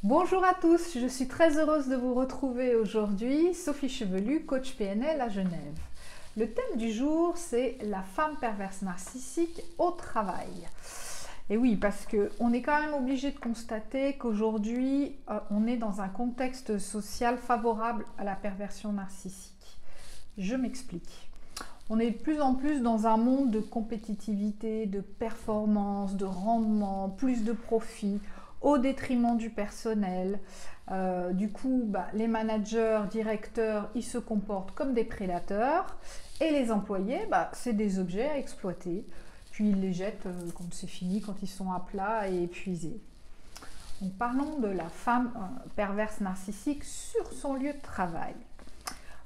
Bonjour à tous, je suis très heureuse de vous retrouver aujourd'hui. Sophie Chevelu, coach PNL à Genève. Le thème du jour, c'est la femme perverse narcissique au travail. Et oui, parce qu'on est quand même obligé de constater qu'aujourd'hui, on est dans un contexte social favorable à la perversion narcissique. Je m'explique. On est de plus en plus dans un monde de compétitivité, de performance, de rendement, plus de profit, au détriment du personnel. Du coup, les managers, directeurs, ils se comportent comme des prédateurs et les employés, c'est des objets à exploiter. Puis ils les jettent quand c'est fini, quand ils sont à plat et épuisés. Donc parlons de la femme perverse narcissique sur son lieu de travail.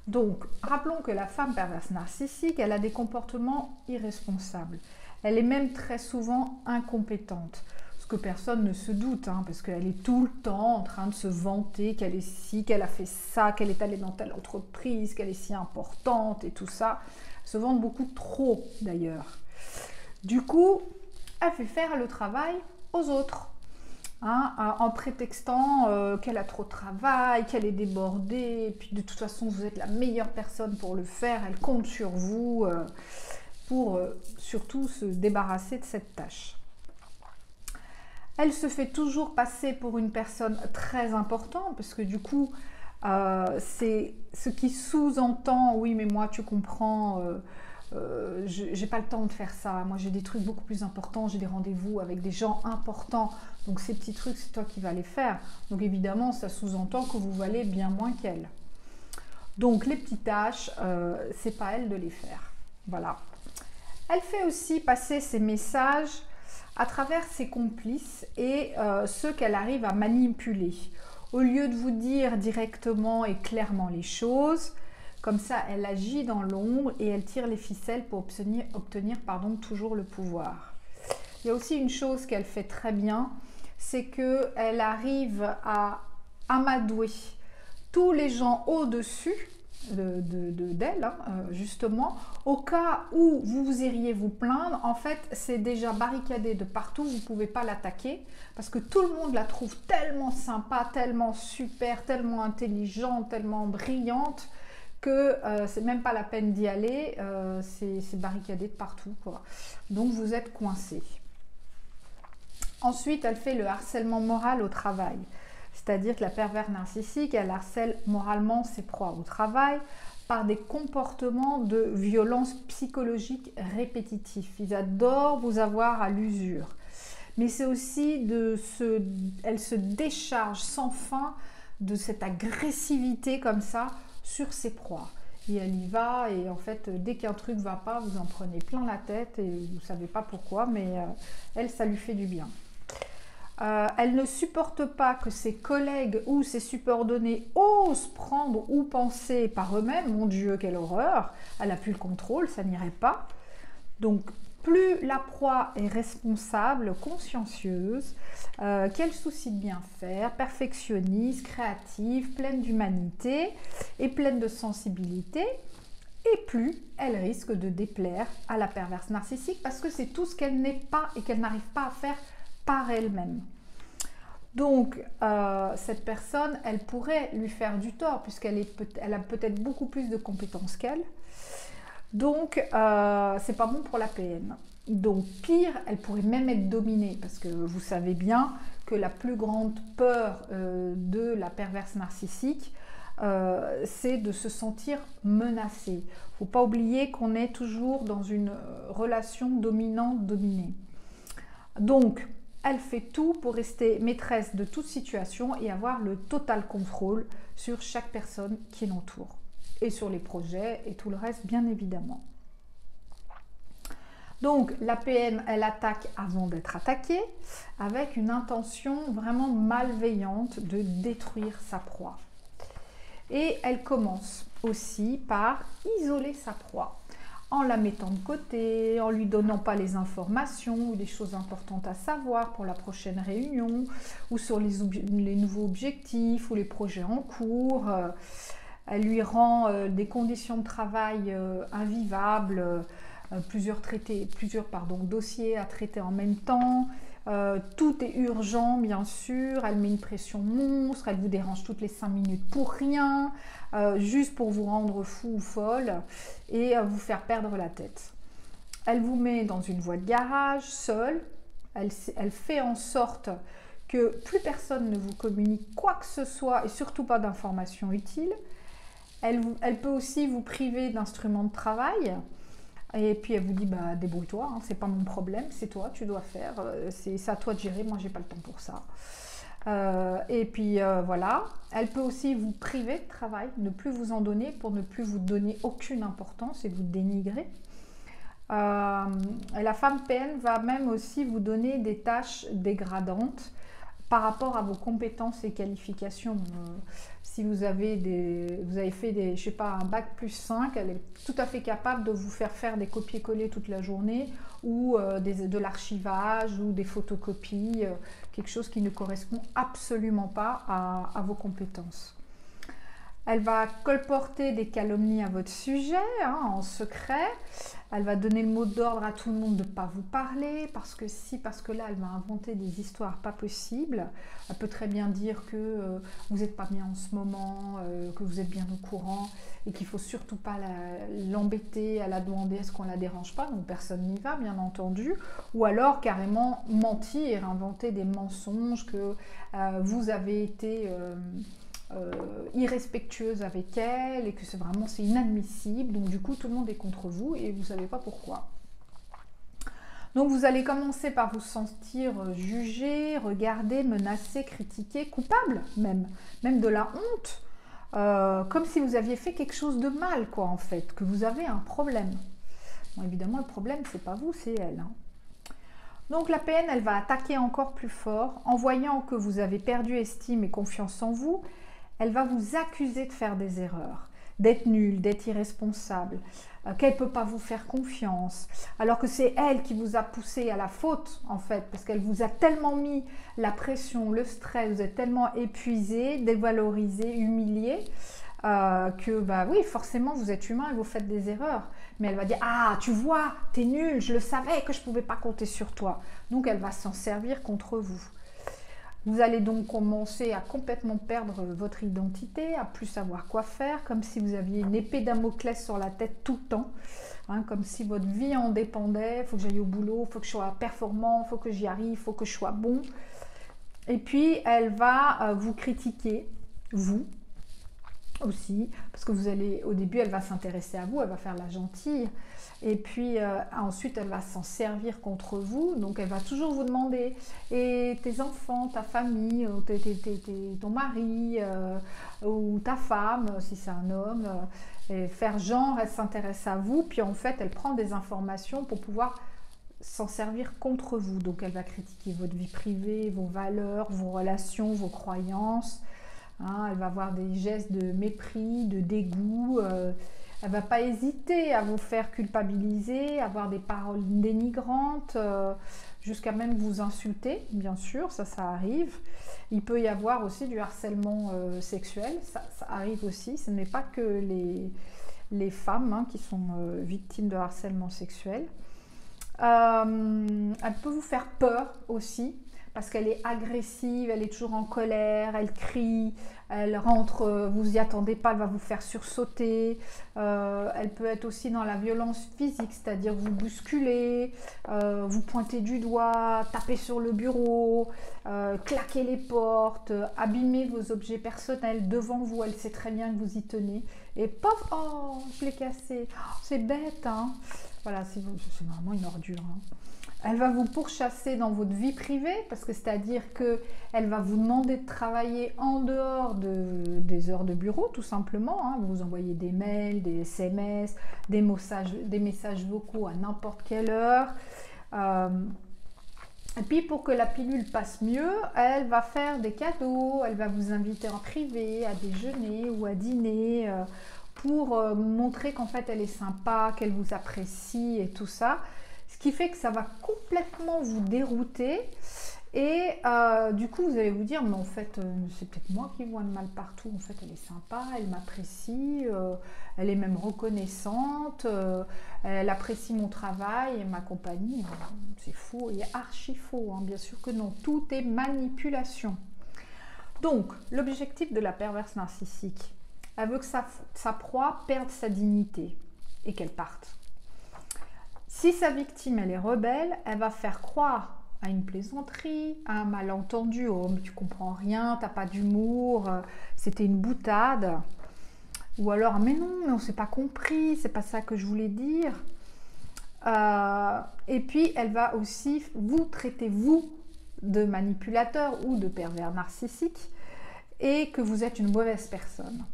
Donc, rappelons que la femme perverse narcissique, elle a des comportements irresponsables. Elle est même très souvent incompétente. Ce que personne ne se doute, parce qu'elle est tout le temps en train de se vanter qu'elle est ci, qu'elle a fait ça, qu'elle est allée dans telle entreprise, qu'elle est si importante et tout ça. Elle se vante beaucoup trop d'ailleurs. Du coup, elle fait faire le travail aux autres. En prétextant qu'elle a trop de travail, qu'elle est débordée, et puis de toute façon vous êtes la meilleure personne pour le faire, elle compte sur vous pour surtout se débarrasser de cette tâche. Elle se fait toujours passer pour une personne très importante, parce que du coup, c'est ce qui sous-entend, oui mais moi tu comprends, j'ai pas le temps de faire ça, moi j'ai des trucs beaucoup plus importants, j'ai des rendez-vous avec des gens importants, donc ces petits trucs c'est toi qui vas les faire. Donc évidemment ça sous-entend que vous valez bien moins qu'elle. Donc les petites tâches, c'est pas elle de les faire. Voilà. Elle fait aussi passer ses messages à travers ses complices et ceux qu'elle arrive à manipuler. Au lieu de vous dire directement et clairement les choses, comme ça, elle agit dans l'ombre et elle tire les ficelles pour obtenir toujours le pouvoir. Il y a aussi une chose qu'elle fait très bien, c'est qu'elle arrive à amadouer tous les gens au-dessus d'elle, justement, au cas où vous iriez vous plaindre. En fait, c'est déjà barricadé de partout, vous ne pouvez pas l'attaquer, parce que tout le monde la trouve tellement sympa, tellement super, tellement intelligente, tellement brillante, que c'est même pas la peine d'y aller, c'est barricadé de partout, quoi. Donc vous êtes coincé. Ensuite, elle fait le harcèlement moral au travail. C'est-à-dire que la perverse narcissique, elle harcèle moralement ses proies au travail par des comportements de violence psychologique répétitifs. Ils adorent vous avoir à l'usure. Mais c'est aussi elle se décharge sans fin de cette agressivité comme ça sur ses proies. Et elle y va, et en fait, dès qu'un truc ne va pas, vous en prenez plein la tête, et vous ne savez pas pourquoi, mais elle, ça lui fait du bien. Elle ne supporte pas que ses collègues ou ses subordonnés osent prendre ou penser par eux-mêmes. Mon Dieu, quelle horreur! Elle n'a plus le contrôle, ça n'irait pas. Donc, plus la proie est responsable, consciencieuse, qu'elle soucie de bien faire, perfectionniste, créative, pleine d'humanité et pleine de sensibilité, et plus elle risque de déplaire à la perverse narcissique, parce que c'est tout ce qu'elle n'est pas et qu'elle n'arrive pas à faire par elle-même. Donc, cette personne, elle pourrait lui faire du tort, puisqu'elle a peut-être beaucoup plus de compétences qu'elle. Donc, c'est pas bon pour la PN. Donc, pire, elle pourrait même être dominée, parce que vous savez bien que la plus grande peur de la perverse narcissique, c'est de se sentir menacée. Il ne faut pas oublier qu'on est toujours dans une relation dominante-dominée. Donc, elle fait tout pour rester maîtresse de toute situation et avoir le total contrôle sur chaque personne qui l'entoure. Et sur les projets et tout le reste, bien évidemment. Donc, la PN, elle attaque avant d'être attaquée, avec une intention vraiment malveillante de détruire sa proie. Et elle commence aussi par isoler sa proie, en la mettant de côté, en lui donnant pas les informations ou les choses importantes à savoir pour la prochaine réunion, ou sur les nouveaux objectifs ou les projets en cours. Elle lui rend des conditions de travail invivables, plusieurs dossiers à traiter en même temps. tout est urgent, bien sûr, elle met une pression monstre, elle vous dérange toutes les 5 minutes pour rien, juste pour vous rendre fou ou folle et vous faire perdre la tête. Elle vous met dans une voie de garage, seule, elle fait en sorte que plus personne ne vous communique quoi que ce soit et surtout pas d'informations utiles. Elle peut aussi vous priver d'instruments de travail. Et puis elle vous dit bah débrouille-toi, hein, c'est pas mon problème, c'est toi, tu dois faire, c'est à toi de gérer, moi j'ai pas le temps pour ça. Et puis voilà, elle peut aussi vous priver de travail, ne plus vous en donner pour ne plus vous donner aucune importance et vous dénigrer. Et la femme PN va même aussi vous donner des tâches dégradantes par rapport à vos compétences et qualifications. Si vous avez fait je sais pas, un bac plus 5, elle est tout à fait capable de vous faire des copier-coller toute la journée ou de l'archivage ou des photocopies, quelque chose qui ne correspond absolument pas à vos compétences. Elle va colporter des calomnies à votre sujet, hein, en secret. Elle va donner le mot d'ordre à tout le monde de ne pas vous parler, parce que là, elle va inventer des histoires pas possibles. Elle peut très bien dire que vous n'êtes pas bien en ce moment, que vous êtes bien au courant, et qu'il ne faut surtout pas l'embêter, à la demander est-ce qu'on ne la dérange pas, donc personne n'y va, bien entendu. Ou alors carrément mentir, inventer des mensonges que vous avez été... irrespectueuse avec elle et que c'est inadmissible, donc du coup tout le monde est contre vous et vous ne savez pas pourquoi. Donc vous allez commencer par vous sentir jugé, regardé, menacé, critiqué, coupable même de la honte, comme si vous aviez fait quelque chose de mal quoi en fait, que vous avez un problème. Bon, évidemment le problème c'est pas vous, c'est elle, hein. Donc la PN elle va attaquer encore plus fort en voyant que vous avez perdu estime et confiance en vous. Elle va vous accuser de faire des erreurs, d'être nul, d'être irresponsable, qu'elle ne peut pas vous faire confiance, alors que c'est elle qui vous a poussé à la faute, en fait, parce qu'elle vous a tellement mis la pression, le stress, vous êtes tellement épuisé, dévalorisé, humilié, que, bah oui, forcément, vous êtes humain et vous faites des erreurs. Mais elle va dire « Ah, tu vois, t'es nul, je le savais que je ne pouvais pas compter sur toi. » Donc, elle va s'en servir contre vous. Vous allez donc commencer à complètement perdre votre identité, à plus savoir quoi faire, comme si vous aviez une épée Damoclès sur la tête tout le temps, hein, comme si votre vie en dépendait. Il faut que j'aille au boulot, il faut que je sois performant, il faut que j'y arrive, il faut que je sois bon. Et puis, elle va vous critiquer, vous aussi, parce que au début, elle va s'intéresser à vous, elle va faire la gentille. Et puis ensuite, elle va s'en servir contre vous. Donc, elle va toujours vous demander et tes enfants, ta famille, ton mari ou ta femme, si c'est un homme, et faire genre, elle s'intéresse à vous. Puis en fait, elle prend des informations pour pouvoir s'en servir contre vous. Donc, elle va critiquer votre vie privée, vos valeurs, vos relations, vos croyances. Hein, elle va avoir des gestes de mépris, de dégoût. Elle ne va pas hésiter à vous faire culpabiliser, avoir des paroles dénigrantes, jusqu'à même vous insulter, bien sûr, ça arrive. Il peut y avoir aussi du harcèlement sexuel, ça arrive aussi. Ce n'est pas que les femmes, hein, qui sont victimes de harcèlement sexuel. Elle peut vous faire peur aussi, parce qu'elle est agressive, elle est toujours en colère, elle crie, elle rentre, vous n'y attendez pas, elle va vous faire sursauter. Elle peut être aussi dans la violence physique, c'est-à-dire vous bousculer, vous pointer du doigt, taper sur le bureau, claquer les portes, abîmer vos objets personnels devant vous. Elle sait très bien que vous y tenez. Et pof, oh, je l'ai cassé, oh, c'est bête, hein. Voilà, c'est vraiment une ordure, hein. Elle va vous pourchasser dans votre vie privée, parce que c'est-à-dire qu'elle va vous demander de travailler en dehors des heures de bureau, tout simplement, hein. Vous envoyez des mails, des SMS, des messages vocaux à n'importe quelle heure. Et puis pour que la pilule passe mieux, elle va faire des cadeaux, elle va vous inviter en privé à déjeuner ou à dîner, pour montrer qu'en fait elle est sympa, qu'elle vous apprécie et tout ça. Ce qui fait que ça va complètement vous dérouter Et du coup, vous allez vous dire, mais en fait, c'est peut-être moi qui vois le mal partout. En fait, elle est sympa, elle m'apprécie, elle est même reconnaissante, elle apprécie mon travail et ma compagnie. C'est faux et archi faux, hein. Bien sûr que non. Tout est manipulation. Donc, l'objectif de la perverse narcissique, elle veut que sa proie perde sa dignité et qu'elle parte. Si sa victime, elle est rebelle, elle va faire croire à une plaisanterie, à un malentendu, oh mais tu comprends rien, t'as pas d'humour, c'était une boutade, ou alors mais non, mais on s'est pas compris, c'est pas ça que je voulais dire. Et puis elle va aussi vous traiter vous de manipulateur ou de pervers narcissique et que vous êtes une mauvaise personne.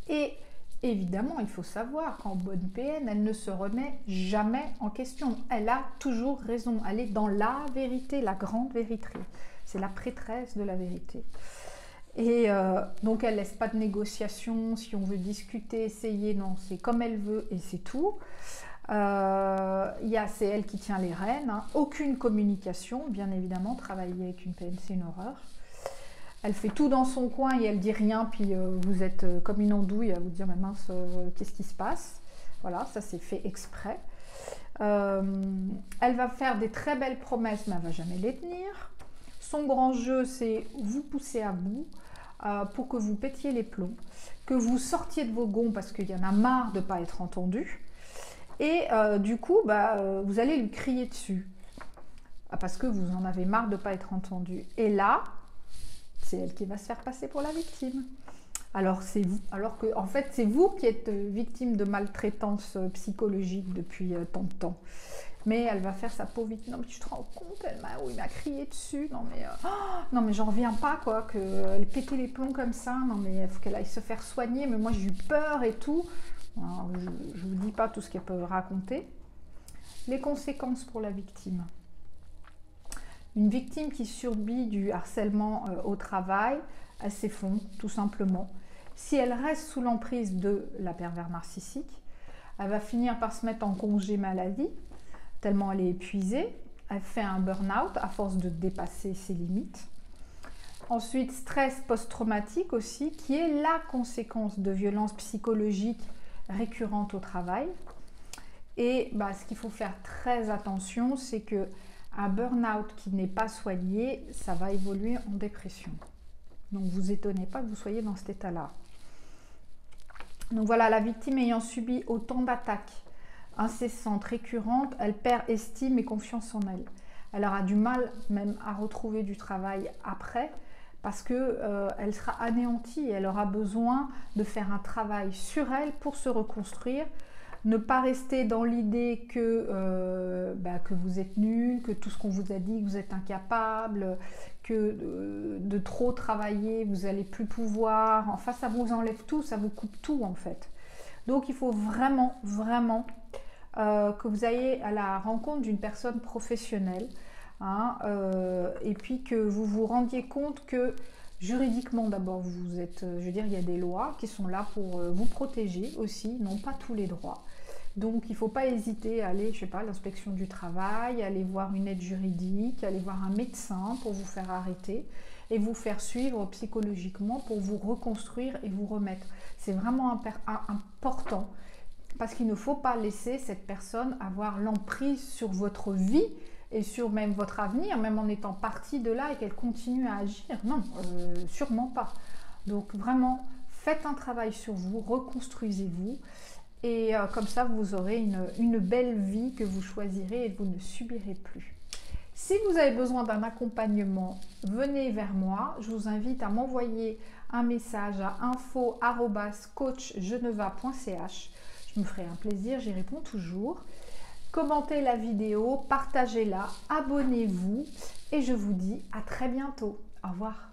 Et évidemment, il faut savoir qu'en bonne PN, elle ne se remet jamais en question. Elle a toujours raison. Elle est dans la vérité, la grande vérité. C'est la prêtresse de la vérité. Et donc, elle ne laisse pas de négociation. Si on veut discuter, essayer, non, c'est comme elle veut et c'est tout. C'est elle qui tient les rênes. Hein. Aucune communication, bien évidemment. Travailler avec une PN, c'est une horreur. Elle fait tout dans son coin et elle dit rien, puis vous êtes comme une andouille à vous dire mais mince, qu'est-ce qui se passe? Voilà, ça c'est fait exprès. Elle va faire des très belles promesses, mais elle ne va jamais les tenir. Son grand jeu, c'est vous pousser à bout pour que vous pétiez les plombs, que vous sortiez de vos gonds parce qu'il y en a marre de ne pas être entendu. Et du coup, vous allez lui crier dessus parce que vous en avez marre de ne pas être entendu. Et là, c'est elle qui va se faire passer pour la victime. Alors que en fait c'est vous qui êtes victime de maltraitance psychologique depuis tant de temps. Mais elle va faire sa pauvre victime. Non mais tu te rends compte, il m'a crié dessus. Non mais j'en reviens pas quoi, qu'elle pétait les plombs comme ça. Non mais il faut qu'elle aille se faire soigner. Mais moi j'ai eu peur et tout. Alors, je vous dis pas tout ce qu'elle peut raconter. Les conséquences pour la victime. Une victime qui subit du harcèlement au travail, elle s'effondre tout simplement. Si elle reste sous l'emprise de la pervers narcissique, elle va finir par se mettre en congé maladie, tellement elle est épuisée. Elle fait un burn-out à force de dépasser ses limites. Ensuite, stress post-traumatique aussi, qui est la conséquence de violences psychologiques récurrentes au travail. Et ce qu'il faut faire très attention, c'est que un burn-out qui n'est pas soigné, ça va évoluer en dépression. Donc, vous étonnez pas que vous soyez dans cet état-là. Donc voilà, la victime ayant subi autant d'attaques incessantes, récurrentes, elle perd estime et confiance en elle. Elle aura du mal même à retrouver du travail après parce qu'elle sera anéantie et elle aura besoin de faire un travail sur elle pour se reconstruire. Ne pas rester dans l'idée que vous êtes nul, que tout ce qu'on vous a dit, que vous êtes incapable, que de trop travailler, vous n'allez plus pouvoir. Enfin, ça vous enlève tout, ça vous coupe tout en fait. Donc, il faut vraiment, vraiment que vous ayez à la rencontre d'une personne professionnelle. Hein, et puis que vous vous rendiez compte que juridiquement d'abord vous êtes, il y a des lois qui sont là pour vous protéger aussi, non pas tous les droits. Donc il ne faut pas hésiter à aller, à l'inspection du travail, aller voir une aide juridique, aller voir un médecin pour vous faire arrêter et vous faire suivre psychologiquement pour vous reconstruire et vous remettre. C'est vraiment important parce qu'il ne faut pas laisser cette personne avoir l'emprise sur votre vie et sur même votre avenir, même en étant partie de là et qu'elle continue à agir. Non, sûrement pas. Donc vraiment, faites un travail sur vous, reconstruisez-vous et comme ça, vous aurez une belle vie que vous choisirez et vous ne subirez plus. Si vous avez besoin d'un accompagnement, venez vers moi. Je vous invite à m'envoyer un message à info@coachgeneva.ch. Je me ferai un plaisir, j'y réponds toujours. Commentez la vidéo, partagez-la, abonnez-vous et je vous dis à très bientôt. Au revoir.